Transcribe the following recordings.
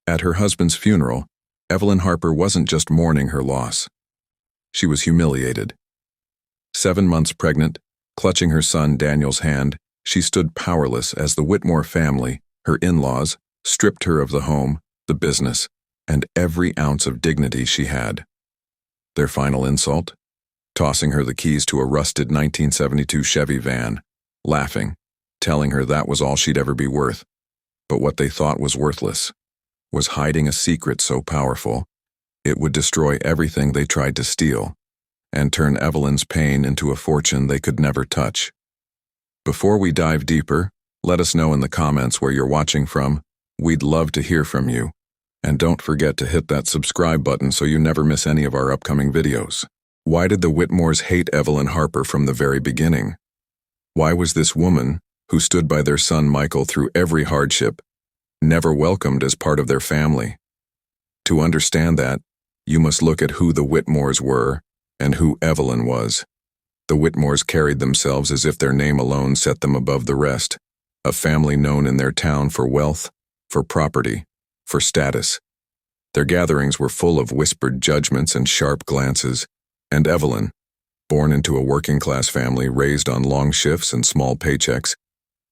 At her husband's funeral, Evelyn Harper wasn't just mourning her loss. She was humiliated. 7 months pregnant, clutching her son Daniel's hand, she stood powerless as the Whitmore family, her in-laws, stripped her of the home, the business, and every ounce of dignity she had. Their final insult? Tossing her the keys to a rusted 1972 Chevy van, laughing, telling her that was all she'd ever be worth. But what they thought was worthless was hiding a secret so powerful it would destroy everything they tried to steal and turn Evelyn's pain into a fortune they could never touch. Before we dive deeper, let us know in the comments where you're watching from. We'd love to hear from you. And don't forget to hit that subscribe button so you never miss any of our upcoming videos. Why did the Whitmores hate Evelyn Harper from the very beginning? Why was this woman, who stood by their son Michael through every hardship, never welcomed as part of their family? To understand that, you must look at who the Whitmores were and who Evelyn was. The Whitmores carried themselves as if their name alone set them above the rest, a family known in their town for wealth, for property, for status. Their gatherings were full of whispered judgments and sharp glances, and Evelyn, born into a working-class family raised on long shifts and small paychecks,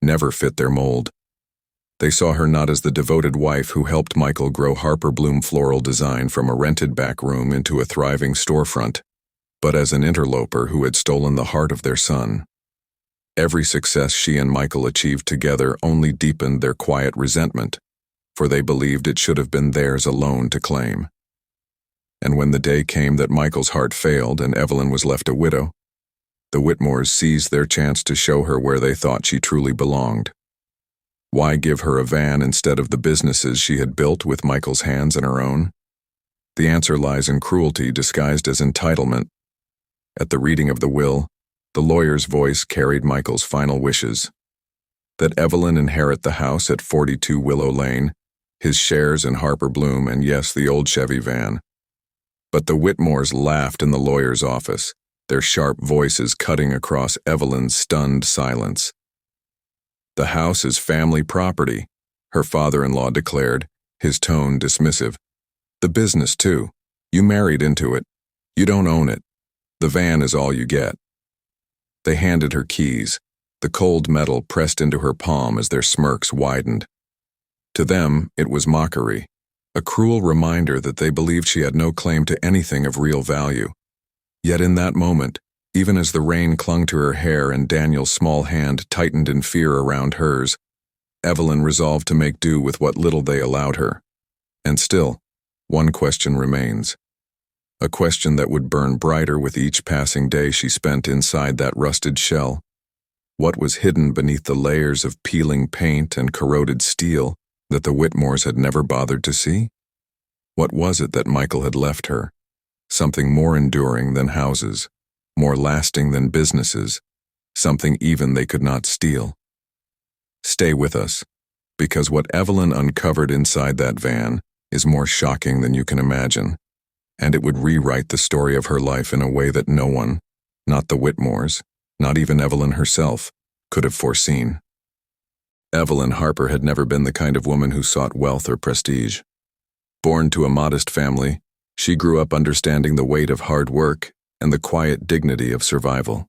never fit their mold. They saw her not as the devoted wife who helped Michael grow Harper Bloom floral design from a rented back room into a thriving storefront, but as an interloper who had stolen the heart of their son. Every success she and Michael achieved together only deepened their quiet resentment, for they believed it should have been theirs alone to claim. And when the day came that Michael's heart failed and Evelyn was left a widow, the Whitmores seized their chance to show her where they thought she truly belonged. Why give her a van instead of the businesses she had built with Michael's hands and her own? The answer lies in cruelty disguised as entitlement. At the reading of the will, the lawyer's voice carried Michael's final wishes: that Evelyn inherit the house at 42 Willow Lane, his shares in Harper Bloom, and yes, the old Chevy van. But the Whitmores laughed in the lawyer's office, their sharp voices cutting across Evelyn's stunned silence. "The house is family property," her father-in-law declared, his tone dismissive. "The business, too. You married into it. You don't own it. The van is all you get." They handed her keys, the cold metal pressed into her palm as their smirks widened. To them, it was mockery, a cruel reminder that they believed she had no claim to anything of real value. Yet in that moment, even as the rain clung to her hair and Daniel's small hand tightened in fear around hers, Evelyn resolved to make do with what little they allowed her. And still, one question remains. A question that would burn brighter with each passing day she spent inside that rusted shell. What was hidden beneath the layers of peeling paint and corroded steel that the Whitmores had never bothered to see? What was it that Michael had left her? Something more enduring than houses, more lasting than businesses, something even they could not steal. Stay with us, because what Evelyn uncovered inside that van is more shocking than you can imagine, and it would rewrite the story of her life in a way that no one, not the Whitmores, not even Evelyn herself, could have foreseen. Evelyn Harper had never been the kind of woman who sought wealth or prestige. Born to a modest family, she grew up understanding the weight of hard work and the quiet dignity of survival.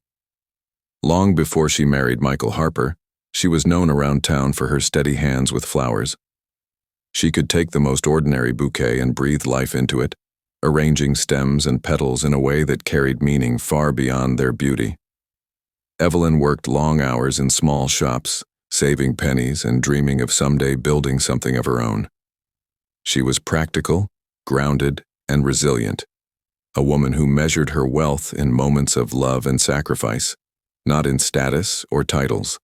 Long before she married Michael Harper, she was known around town for her steady hands with flowers. She could take the most ordinary bouquet and breathe life into it, arranging stems and petals in a way that carried meaning far beyond their beauty. Evelyn worked long hours in small shops, saving pennies and dreaming of someday building something of her own. She was practical, grounded, and resilient, a woman who measured her wealth in moments of love and sacrifice, not in status or titles.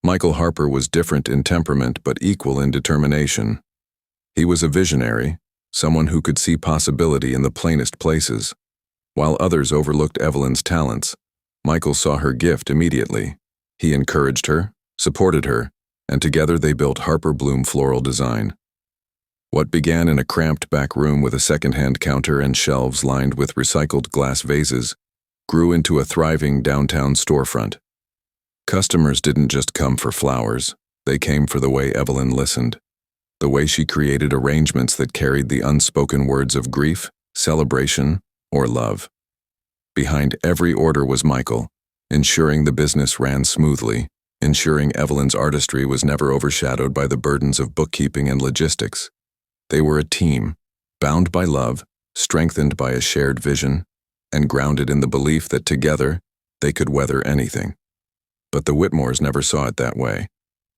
Michael Harper was different in temperament but equal in determination. He was a visionary, someone who could see possibility in the plainest places. While others overlooked Evelyn's talents, Michael saw her gift immediately. He encouraged her, supported her, and together they built Harper Bloom floral design. What began in a cramped back room with a second-hand counter and shelves lined with recycled glass vases grew into a thriving downtown storefront. Customers didn't just come for flowers, they came for the way Evelyn listened. The way she created arrangements that carried the unspoken words of grief, celebration, or love. Behind every order was Michael, ensuring the business ran smoothly, ensuring Evelyn's artistry was never overshadowed by the burdens of bookkeeping and logistics. They were a team, bound by love, strengthened by a shared vision, and grounded in the belief that together they could weather anything. But the Whitmores never saw it that way.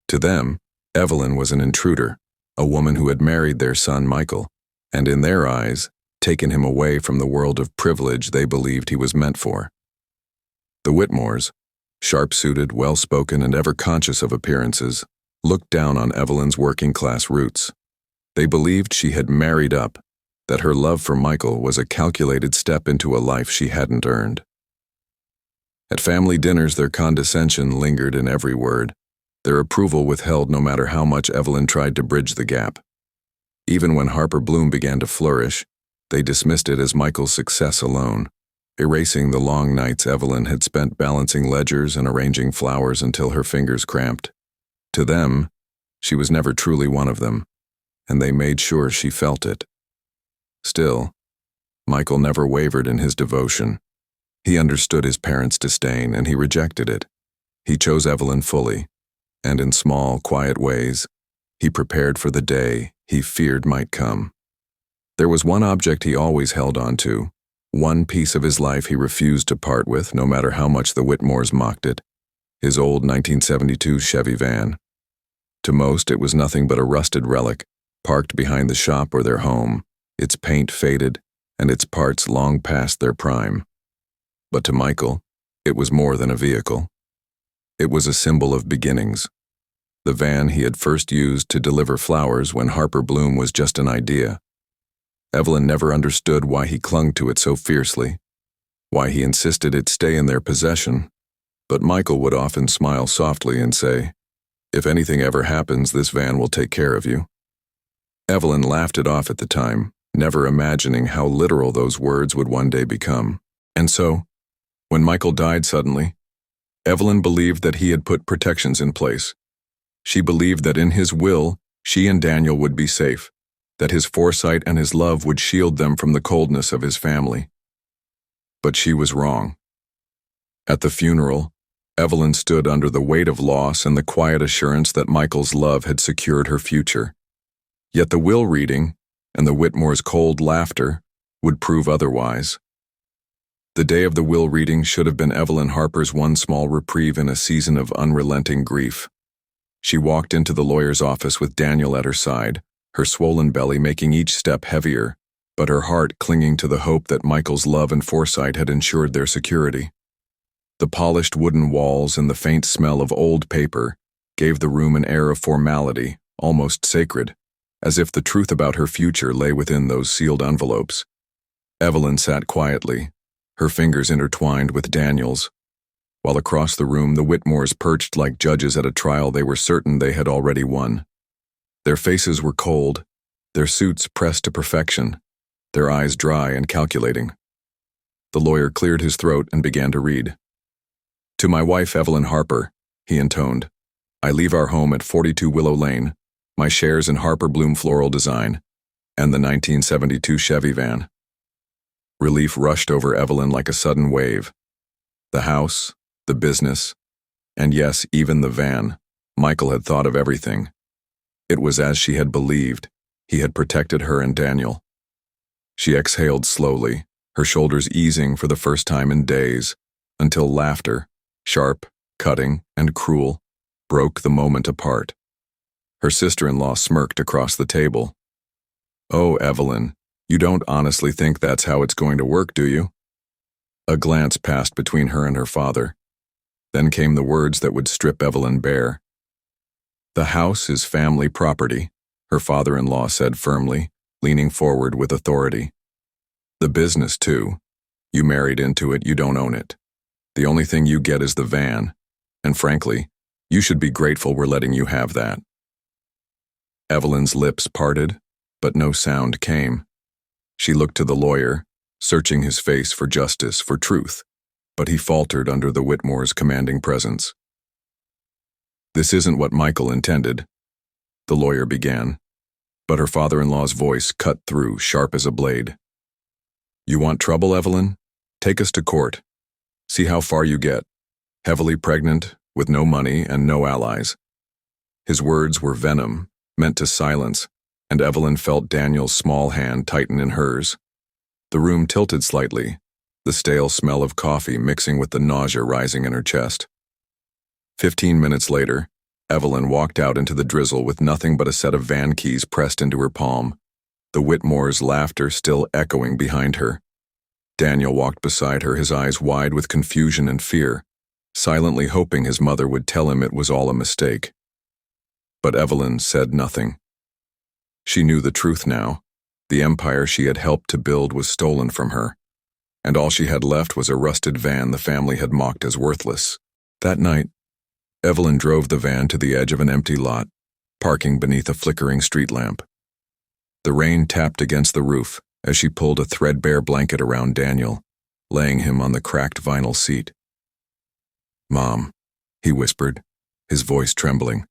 To them, Evelyn was an intruder, a woman who had married their son Michael, and in their eyes, taken him away from the world of privilege they believed he was meant for. The Whitmores, sharp-suited, well-spoken, and ever conscious of appearances, looked down on Evelyn's working-class roots. They believed she had married up, that her love for Michael was a calculated step into a life she hadn't earned. At family dinners, their condescension lingered in every word, their approval withheld no matter how much Evelyn tried to bridge the gap. Even when Harper Bloom began to flourish, they dismissed it as Michael's success alone, erasing the long nights Evelyn had spent balancing ledgers and arranging flowers until her fingers cramped. To them, she was never truly one of them, and they made sure she felt it. Still, Michael never wavered in his devotion. He understood his parents' disdain, and he rejected it. He chose Evelyn fully, and in small, quiet ways, he prepared for the day he feared might come. There was one object he always held on to, one piece of his life he refused to part with, no matter how much the Whitmores mocked it: his old 1972 Chevy van. To most, it was nothing but a rusted relic, parked behind the shop or their home, its paint faded, and its parts long past their prime. But to Michael, it was more than a vehicle. It was a symbol of beginnings. The van he had first used to deliver flowers when Harper Bloom was just an idea. Evelyn never understood why he clung to it so fiercely, why he insisted it stay in their possession, but Michael would often smile softly and say, "If anything ever happens, this van will take care of you." Evelyn laughed it off at the time, never imagining how literal those words would one day become. And so, when Michael died suddenly, Evelyn believed that he had put protections in place. She believed that in his will, she and Daniel would be safe, that his foresight and his love would shield them from the coldness of his family. But she was wrong. At the funeral, Evelyn stood under the weight of loss and the quiet assurance that Michael's love had secured her future. Yet the will reading, and the Whitmores' cold laughter, would prove otherwise. The day of the will reading should have been Evelyn Harper's one small reprieve in a season of unrelenting grief. She walked into the lawyer's office with Daniel at her side, her swollen belly making each step heavier, but her heart clinging to the hope that Michael's love and foresight had ensured their security. The polished wooden walls and the faint smell of old paper gave the room an air of formality, almost sacred, as if the truth about her future lay within those sealed envelopes. Evelyn sat quietly, her fingers intertwined with Daniel's, while across the room the Whitmores perched like judges at a trial they were certain they had already won. Their faces were cold, their suits pressed to perfection, their eyes dry and calculating. The lawyer cleared his throat and began to read. "To my wife, Evelyn Harper," he intoned, "I leave our home at 42 Willow Lane, my shares in Harper Bloom Floral Design, and the 1972 Chevy van." Relief rushed over Evelyn like a sudden wave. The house, the business, and yes, even the van. Michael had thought of everything. It was as she had believed. He had protected her and Daniel. She exhaled slowly, her shoulders easing for the first time in days, until laughter, sharp, cutting, and cruel, broke the moment apart. Her sister-in-law smirked across the table. "Oh, Evelyn, you don't honestly think that's how it's going to work, do you?" A glance passed between her and her father. Then came the words that would strip Evelyn bare. "The house is family property," her father-in-law said firmly, leaning forward with authority. "The business, too. You married into it, you don't own it. The only thing you get is the van, and frankly, you should be grateful we're letting you have that." Evelyn's lips parted, but no sound came. She looked to the lawyer, searching his face for justice, for truth, but he faltered under the Whitmores' commanding presence. "This isn't what Michael intended," the lawyer began. but her father-in-law's voice cut through, sharp as a blade. "You want trouble, Evelyn? Take us to court. See how far you get. Heavily pregnant, with no money and no allies." His words were venom, meant to silence, and Evelyn felt Daniel's small hand tighten in hers. The room tilted slightly, the stale smell of coffee mixing with the nausea rising in her chest. 15 minutes later, Evelyn walked out into the drizzle with nothing but a set of van keys pressed into her palm, the Whitmores' laughter still echoing behind her. Daniel walked beside her, his eyes wide with confusion and fear, silently hoping his mother would tell him it was all a mistake. But Evelyn said nothing. She knew the truth now. The empire she had helped to build was stolen from her, and all she had left was a rusted van the family had mocked as worthless. That night, Evelyn drove the van to the edge of an empty lot, parking beneath a flickering street lamp. The rain tapped against the roof as she pulled a threadbare blanket around Daniel, laying him on the cracked vinyl seat. "Mom," he whispered, his voice trembling.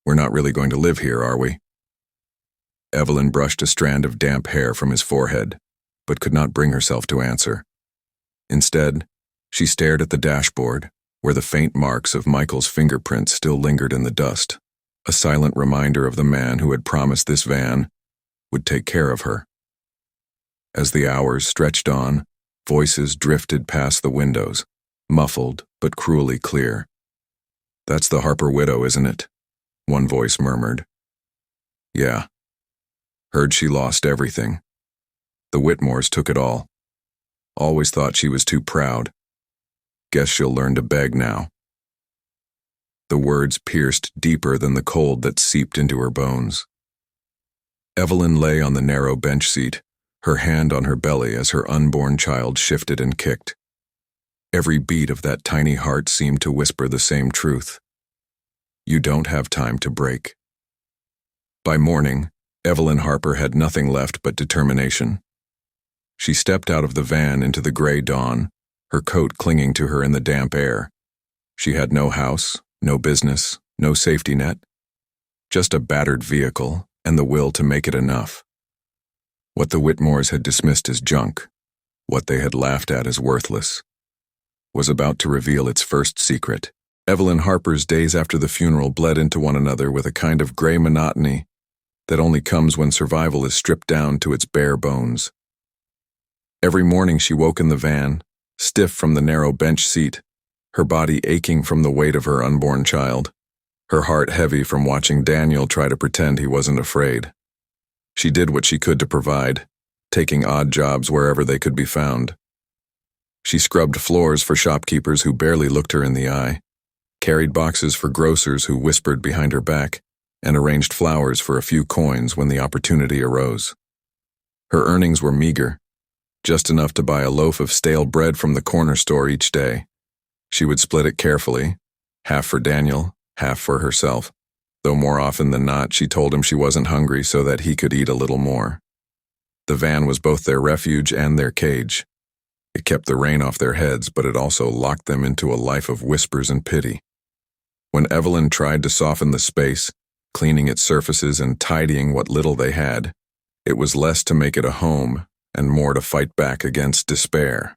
"We're not really going to live here, are we?" Evelyn brushed a strand of damp hair from his forehead, but could not bring herself to answer. Instead, she stared at the dashboard, where the faint marks of Michael's fingerprints still lingered in the dust, a silent reminder of the man who had promised this van would take care of her. As the hours stretched on, voices drifted past the windows, muffled but cruelly clear. "That's the Harper widow, isn't it?" one voice murmured. "Yeah. Heard she lost everything. The Whitmores took it all. Always thought she was too proud. Guess she'll learn to beg now." The words pierced deeper than the cold that seeped into her bones. Evelyn lay on the narrow bench seat, her hand on her belly as her unborn child shifted and kicked. Every beat of that tiny heart seemed to whisper the same truth. You don't have time to break. By morning, Evelyn Harper had nothing left but determination. She stepped out of the van into the gray dawn, her coat clinging to her in the damp air. She had no house, no business, no safety net, just a battered vehicle and the will to make it enough. What the Whitmores had dismissed as junk, what they had laughed at as worthless, was about to reveal its first secret. Evelyn Harper's days after the funeral bled into one another with a kind of gray monotony that only comes when survival is stripped down to its bare bones. Every morning she woke in the van, stiff from the narrow bench seat, her body aching from the weight of her unborn child, her heart heavy from watching Daniel try to pretend he wasn't afraid. She did what she could to provide, taking odd jobs wherever they could be found. She scrubbed floors for shopkeepers who barely looked her in the eye, carried boxes for grocers who whispered behind her back, and arranged flowers for a few coins when the opportunity arose. Her earnings were meager, just enough to buy a loaf of stale bread from the corner store each day. She would split it carefully, half for Daniel, half for herself, though more often than not she told him she wasn't hungry so that he could eat a little more. The van was both their refuge and their cage. It kept the rain off their heads, but it also locked them into a life of whispers and pity. When Evelyn tried to soften the space, cleaning its surfaces and tidying what little they had, it was less to make it a home and more to fight back against despair.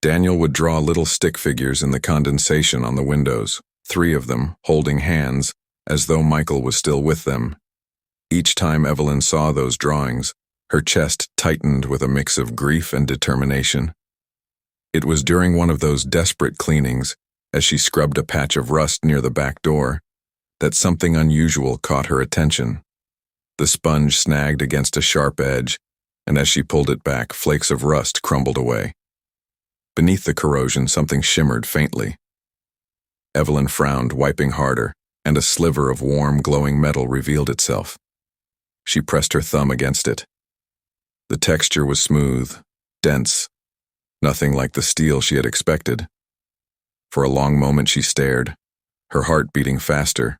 Daniel would draw little stick figures in the condensation on the windows, 3 of them holding hands, as though Michael was still with them. Each time Evelyn saw those drawings, her chest tightened with a mix of grief and determination. It was during one of those desperate cleanings, as she scrubbed a patch of rust near the back door, that something unusual caught her attention. The sponge snagged against a sharp edge, and as she pulled it back, flakes of rust crumbled away. Beneath the corrosion, something shimmered faintly. Evelyn frowned, wiping harder, and a sliver of warm, glowing metal revealed itself. She pressed her thumb against it. The texture was smooth, dense, nothing like the steel she had expected. For a long moment she stared, her heart beating faster,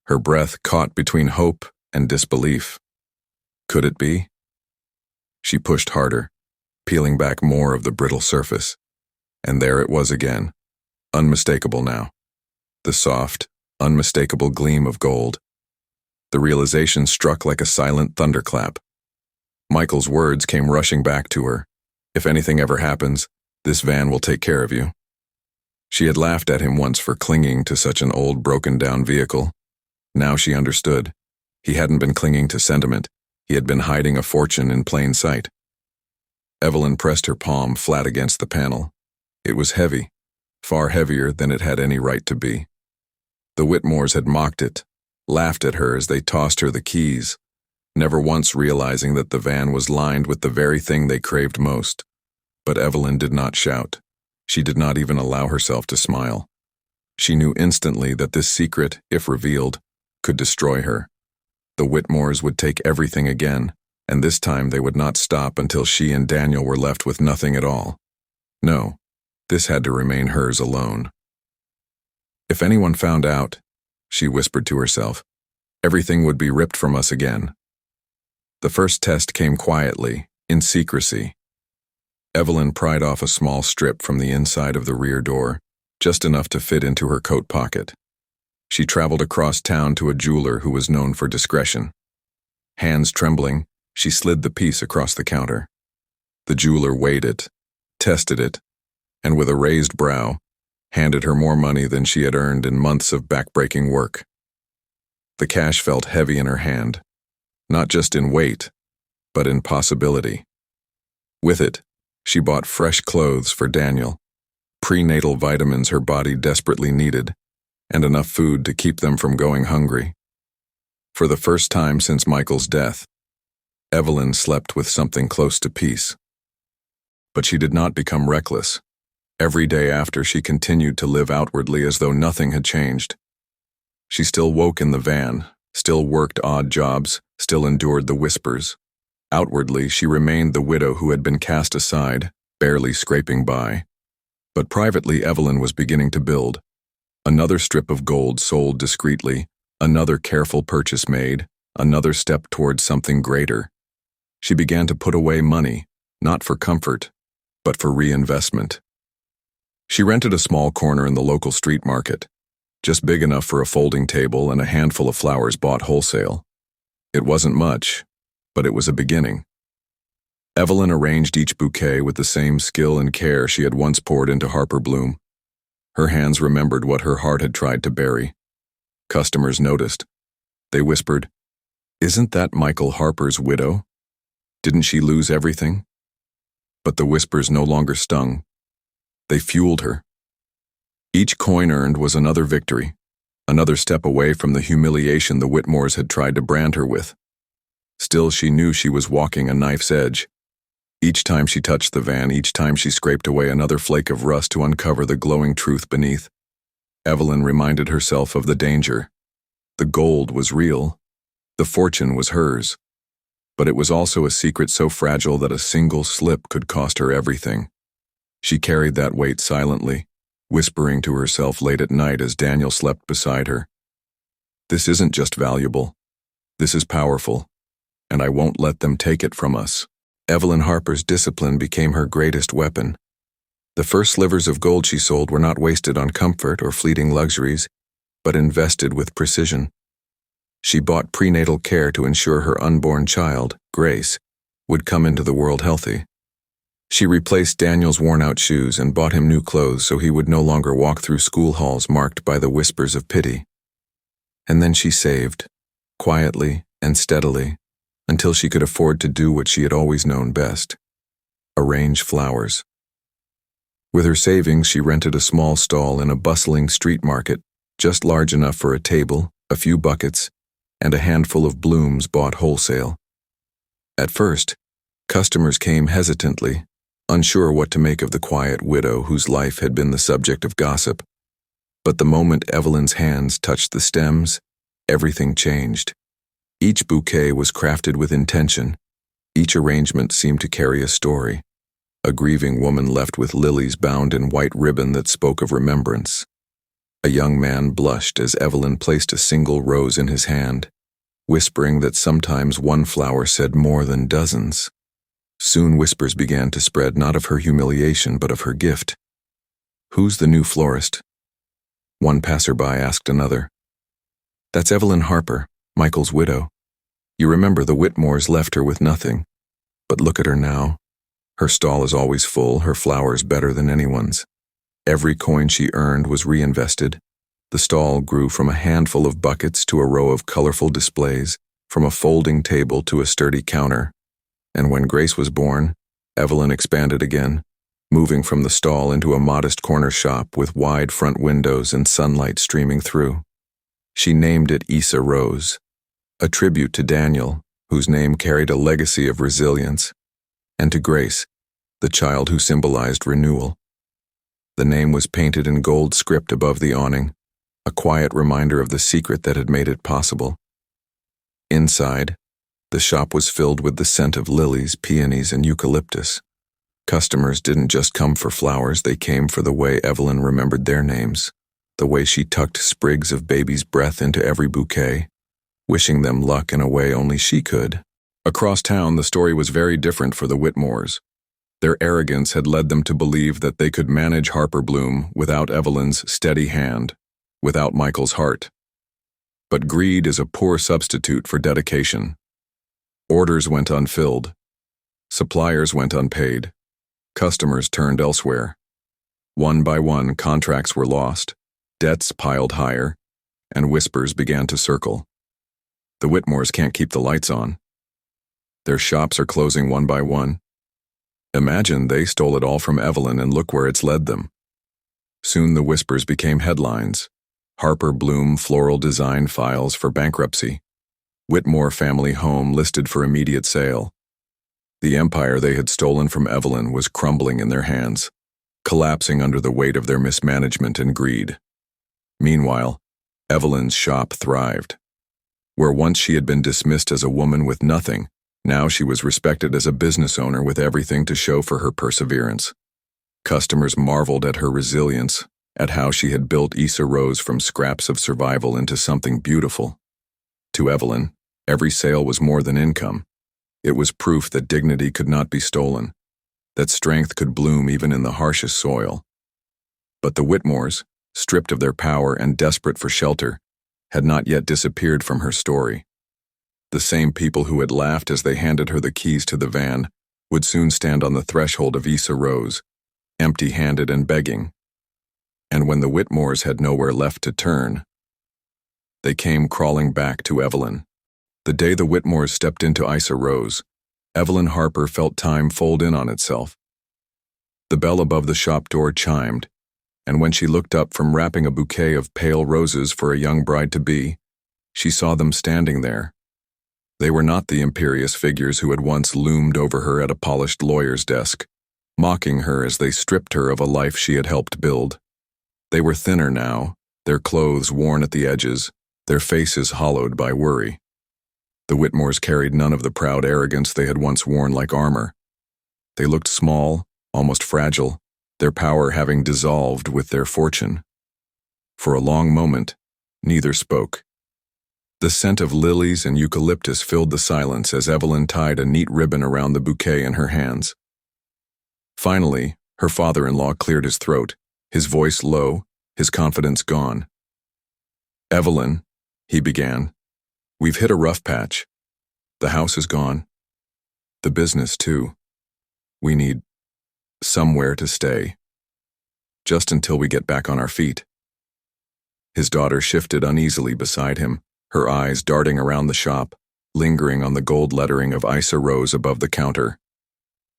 her breath caught between hope and disbelief. Could it be? She pushed harder, peeling back more of the brittle surface, and there it was again, unmistakable now. The soft, unmistakable gleam of gold. The realization struck like a silent thunderclap. Michael's words came rushing back to her. If anything ever happens, this van will take care of you. She had laughed at him once for clinging to such an old, broken-down vehicle. Now she understood. He hadn't been clinging to sentiment. He had been hiding a fortune in plain sight. Evelyn pressed her palm flat against the panel. It was heavy, far heavier than it had any right to be. The Whitmores had mocked it, laughed at her as they tossed her the keys, never once realizing that the van was lined with the very thing they craved most. But Evelyn did not shout. She did not even allow herself to smile. She knew instantly that this secret, if revealed, could destroy her. The Whitmores would take everything again, and this time they would not stop until she and Daniel were left with nothing at all. No, this had to remain hers alone. If anyone found out, she whispered to herself, everything would be ripped from us again. The first test came quietly, in secrecy. Evelyn pried off a small strip from the inside of the rear door, just enough to fit into her coat pocket. She traveled across town to a jeweler who was known for discretion. Hands trembling, she slid the piece across the counter. The jeweler weighed it, tested it, and with a raised brow, handed her more money than she had earned in months of backbreaking work. The cash felt heavy in her hand, not just in weight, but in possibility. With it, she bought fresh clothes for Daniel, prenatal vitamins her body desperately needed, and enough food to keep them from going hungry. For the first time since Michael's death, Evelyn slept with something close to peace. But she did not become reckless. Every day after, she continued to live outwardly as though nothing had changed. She still woke in the van, still worked odd jobs, still endured the whispers. Outwardly, she remained the widow who had been cast aside, barely scraping by. But privately, Evelyn was beginning to build. Another strip of gold sold discreetly, another careful purchase made, another step towards something greater. She began to put away money, not for comfort, but for reinvestment. She rented a small corner in the local street market, just big enough for a folding table and a handful of flowers bought wholesale. It wasn't much, but it was a beginning. Evelyn arranged each bouquet with the same skill and care she had once poured into Harper bloom. Her hands remembered what her heart had tried to bury. Customers noticed. They whispered, "Isn't that Michael Harper's widow? Didn't she lose everything?" But the whispers no longer stung. They fueled her. Each coin earned was another victory, another step away from the humiliation the Whitmores had tried to brand her with. Still, she knew she was walking a knife's edge. Each time she touched the van, each time she scraped away another flake of rust to uncover the glowing truth beneath, Evelyn reminded herself of the danger. The gold was real. The fortune was hers. But it was also a secret so fragile that a single slip could cost her everything. She carried that weight silently, whispering to herself late at night as Daniel slept beside her. This isn't just valuable. This is powerful, and I won't let them take it from us. Evelyn Harper's discipline became her greatest weapon. The first slivers of gold she sold were not wasted on comfort or fleeting luxuries, but invested with precision. She bought prenatal care to ensure her unborn child, Grace, would come into the world healthy. She replaced Daniel's worn-out shoes and bought him new clothes so he would no longer walk through school halls marked by the whispers of pity. And then she saved, quietly and steadily, until she could afford to do what she had always known best: arrange flowers. With her savings, she rented a small stall in a bustling street market, just large enough for a table, a few buckets, and a handful of blooms bought wholesale. At first, customers came hesitantly, unsure what to make of the quiet widow whose life had been the subject of gossip. But the moment Evelyn's hands touched the stems, everything changed. Each bouquet was crafted with intention. Each arrangement seemed to carry a story. A grieving woman left with lilies bound in white ribbon that spoke of remembrance. A young man blushed as Evelyn placed a single rose in his hand, whispering that sometimes one flower said more than dozens. Soon whispers began to spread, not of her humiliation but of her gift. "Who's the new florist?" One passerby asked another. "That's Evelyn Harper. Michael's widow. You remember the Whitmores left her with nothing. But look at her now. Her stall is always full, her flowers better than anyone's. Every coin she earned was reinvested. The stall grew from a handful of buckets to a row of colorful displays, from a folding table to a sturdy counter. And when Grace was born, Evelyn expanded again, moving from the stall into a modest corner shop with wide front windows and sunlight streaming through. She named it Issa Rose, a tribute to Daniel, whose name carried a legacy of resilience, and to Grace, the child who symbolized renewal. The name was painted in gold script above the awning, a quiet reminder of the secret that had made it possible. Inside, the shop was filled with the scent of lilies, peonies, and eucalyptus. Customers didn't just come for flowers, they came for the way Evelyn remembered their names, the way she tucked sprigs of baby's breath into every bouquet, wishing them luck in a way only she could. Across town, the story was very different for the Whitmores. Their arrogance had led them to believe that they could manage Harper Bloom without Evelyn's steady hand, without Michael's heart. But greed is a poor substitute for dedication. Orders went unfilled. Suppliers went unpaid. Customers turned elsewhere. One by one, contracts were lost, debts piled higher, and whispers began to circle. The Whitmores can't keep the lights on. Their shops are closing one by one. Imagine they stole it all from Evelyn and look where it's led them. Soon the whispers became headlines. Harper Bloom floral design files for bankruptcy. Whitmore family home listed for immediate sale. The empire they had stolen from Evelyn was crumbling in their hands, collapsing under the weight of their mismanagement and greed. Meanwhile, Evelyn's shop thrived. Where once she had been dismissed as a woman with nothing, now she was respected as a business owner with everything to show for her perseverance. Customers marveled at her resilience, at how she had built Issa Rose from scraps of survival into something beautiful. To Evelyn, every sale was more than income. It was proof that dignity could not be stolen, that strength could bloom even in the harshest soil. But the Whitmores, stripped of their power and desperate for shelter, had not yet disappeared from her story. The same people who had laughed as they handed her the keys to the van would soon stand on the threshold of Issa Rose, empty-handed and begging. And when the Whitmores had nowhere left to turn, they came crawling back to Evelyn. The day the Whitmores stepped into Issa Rose, Evelyn Harper felt time fold in on itself. The bell above the shop door chimed, and when she looked up from wrapping a bouquet of pale roses for a young bride-to-be, she saw them standing there. They were not the imperious figures who had once loomed over her at a polished lawyer's desk, mocking her as they stripped her of a life she had helped build. They were thinner now, their clothes worn at the edges, their faces hollowed by worry. The Whitmores carried none of the proud arrogance they had once worn like armor. They looked small, almost fragile, their power having dissolved with their fortune. For a long moment, neither spoke. The scent of lilies and eucalyptus filled the silence as Evelyn tied a neat ribbon around the bouquet in her hands. Finally, her father-in-law cleared his throat, his voice low, his confidence gone. "Evelyn," he began, "we've hit a rough patch. The house is gone. The business, too. We need somewhere to stay. Just until we get back on our feet." His daughter shifted uneasily beside him, her eyes darting around the shop, lingering on the gold lettering of Issa Rose above the counter.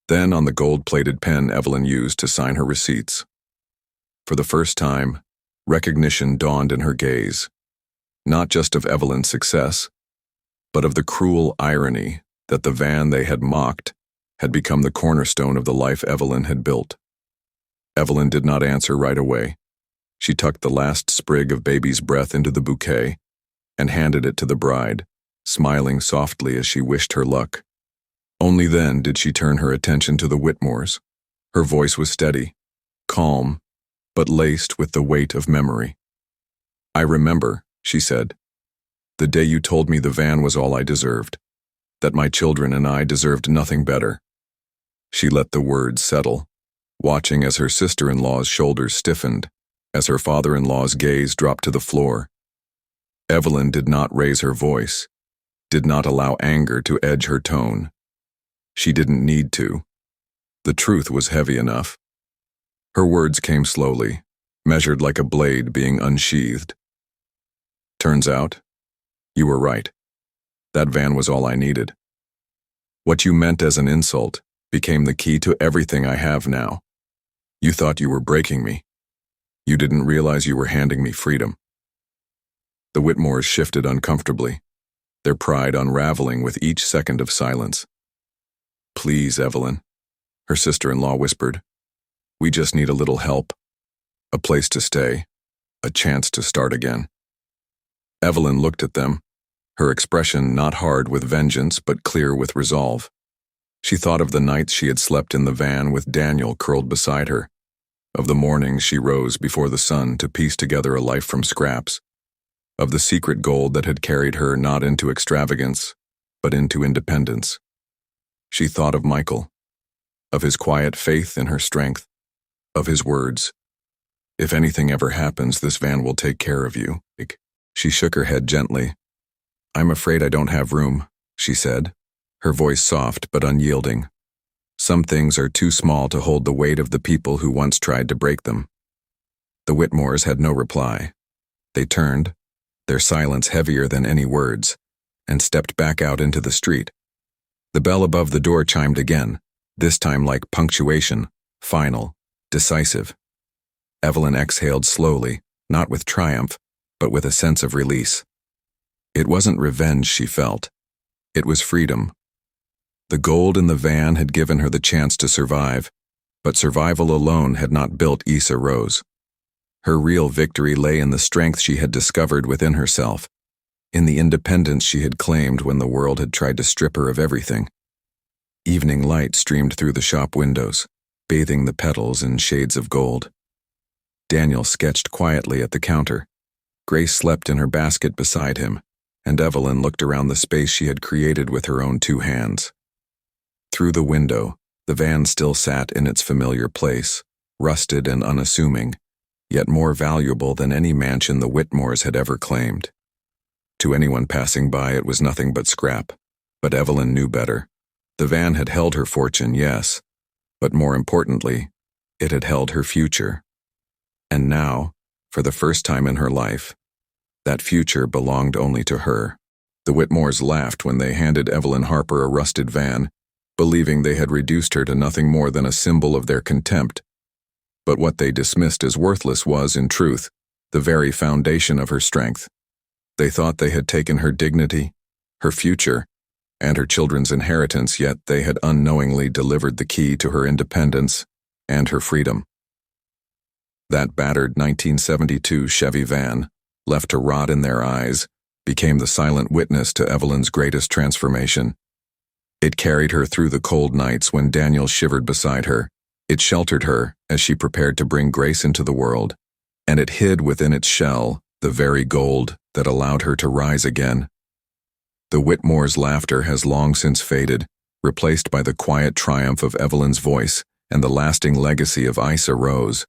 Then on the gold-plated pen Evelyn used to sign her receipts. For the first time, recognition dawned in her gaze, not just of Evelyn's success, but of the cruel irony that the van they had mocked had become the cornerstone of the life Evelyn had built. Evelyn did not answer right away. She tucked the last sprig of baby's breath into the bouquet and handed it to the bride, smiling softly as she wished her luck. Only then did she turn her attention to the Whitmores. Her voice was steady, calm, but laced with the weight of memory. "I remember," she said, "the day you told me the van was all I deserved, that my children and I deserved nothing better." She let the words settle, watching as her sister-in-law's shoulders stiffened, as her father-in-law's gaze dropped to the floor. Evelyn did not raise her voice, did not allow anger to edge her tone. She didn't need to. The truth was heavy enough. Her words came slowly, measured like a blade being unsheathed. Turns out, you were right. That van was all I needed. What you meant as an insult became the key to everything I have now. You thought you were breaking me. You didn't realize you were handing me freedom. The Whitmores shifted uncomfortably, their pride unraveling with each second of silence. Please, Evelyn, her sister-in-law whispered. We just need a little help. A place to stay. A chance to start again. Evelyn looked at them, her expression not hard with vengeance but clear with resolve. She thought of the nights she had slept in the van with Daniel curled beside her, of the mornings she rose before the sun to piece together a life from scraps, of the secret gold that had carried her not into extravagance, but into independence. She thought of Michael, of his quiet faith in her strength, of his words, "If anything ever happens, this van will take care of you." She shook her head gently. "I'm afraid I don't have room," she said, her voice soft but unyielding. "Some things are too small to hold the weight of the people who once tried to break them." The Whitmores had no reply. They turned, their silence heavier than any words, and stepped back out into the street. The bell above the door chimed again, this time like punctuation, final, decisive. Evelyn exhaled slowly, not with triumph, but with a sense of release. It wasn't revenge she felt. It was freedom. The gold in the van had given her the chance to survive, but survival alone had not built Issa Rose. Her real victory lay in the strength she had discovered within herself, in the independence she had claimed when the world had tried to strip her of everything. Evening light streamed through the shop windows, bathing the petals in shades of gold. Daniel sketched quietly at the counter. Grace slept in her basket beside him, and Evelyn looked around the space she had created with her own two hands. Through the window, the van still sat in its familiar place, rusted and unassuming, yet more valuable than any mansion the Whitmores had ever claimed. To anyone passing by, it was nothing but scrap, but Evelyn knew better. The van had held her fortune, yes, but more importantly, it had held her future. And now, for the first time in her life, that future belonged only to her. The Whitmores laughed when they handed Evelyn Harper a rusted van, believing they had reduced her to nothing more than a symbol of their contempt. But what they dismissed as worthless was, in truth, the very foundation of her strength. They thought they had taken her dignity, her future, and her children's inheritance, yet they had unknowingly delivered the key to her independence and her freedom. That battered 1972 Chevy van, left to rot in their eyes, became the silent witness to Evelyn's greatest transformation. It carried her through the cold nights when Daniel shivered beside her. It sheltered her as she prepared to bring Grace into the world, and it hid within its shell the very gold that allowed her to rise again. The Whitmores' laughter has long since faded, replaced by the quiet triumph of Evelyn's voice and the lasting legacy of Issa Rose.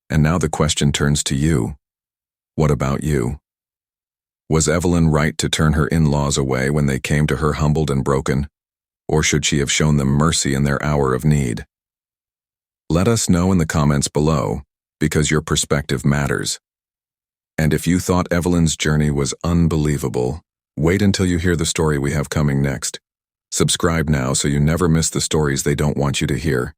And now the question turns to you. What about you? Was Evelyn right to turn her in-laws away when they came to her humbled and broken? Or should she have shown them mercy in their hour of need? Let us know in the comments below, because your perspective matters. And if you thought Evelyn's journey was unbelievable, wait until you hear the story we have coming next. Subscribe now so you never miss the stories they don't want you to hear.